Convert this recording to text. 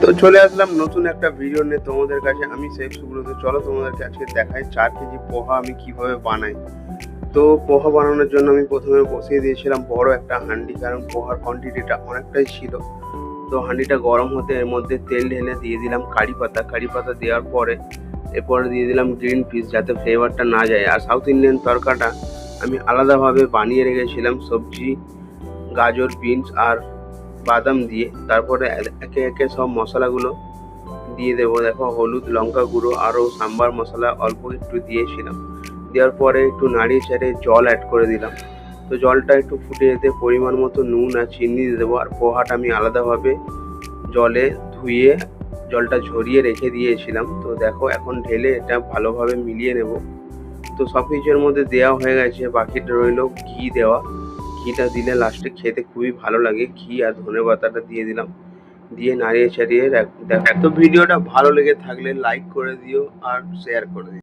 তো চলে আসলাম নতুন একটা ভিডিও নিয়ে তোমাদের কাছে। আমি শেখ সুব্রত। চলো তোমাদেরকে আজকে দেখাই 4 কেজি পোহা আমি কিভাবে বানাই। তো পোহা বানানোর জন্য আমি প্রথমে বসিয়ে দিয়েছিলাম বড় একটা হাঁড়ি, কারণ পোহার কোয়ান্টিটিটা অনেকটাই ছিল। তো হাঁড়িটা গরম হতে এর মধ্যে তেল ঢেলে দিয়ে দিলাম কারি পাতা দেওয়ার পরে এরপরে দিয়ে দিলাম গ্রিন পিস, যাতে ফ্লেভারটা না যায়। আর সাউথ ইন্ডিয়ান তরকাটা আমি আলাদাভাবে বানিয়ে রেখেছিলাম সবজি, গাজর, বিনস আর বাদাম দিয়ে। তারপরে একে একে সব মশলাগুলো দিয়ে দেবো। দেখো, হলুদ, লঙ্কা গুঁড়ো, আরও সাম্বার মশলা অল্প একটু দিয়েছিলাম। দেওয়ার পরে একটু নাড়িয়ে চাড়িয়ে জল অ্যাড করে দিলাম। তো জলটা একটু ফুটে যেতে পরিমাণ মতো নুন আর চিনি দিয়ে দেবো। আর পোহাটা আমি আলাদাভাবে জলে ধুয়ে জলটা ঝরিয়ে রেখে দিয়েছিলাম। তো দেখো, এখন ঢেলে এটা ভালোভাবে মিলিয়ে নেব। তো সব কিছুর মধ্যে দেওয়া হয়ে গেছে, বাকিটা রইল ঘি দেওয়া। ঘিটা দিলে লাস্টে খেতে খুবই ভালো লাগে। ঘি আর ধনেপাতাটা দিয়ে দিলাম, দিয়ে নাড়িয়ে চাড়িয়ে দেখো। তো ভিডিওটা ভালো লেগে থাকলে লাইক করে দিও আর শেয়ার করে দিও।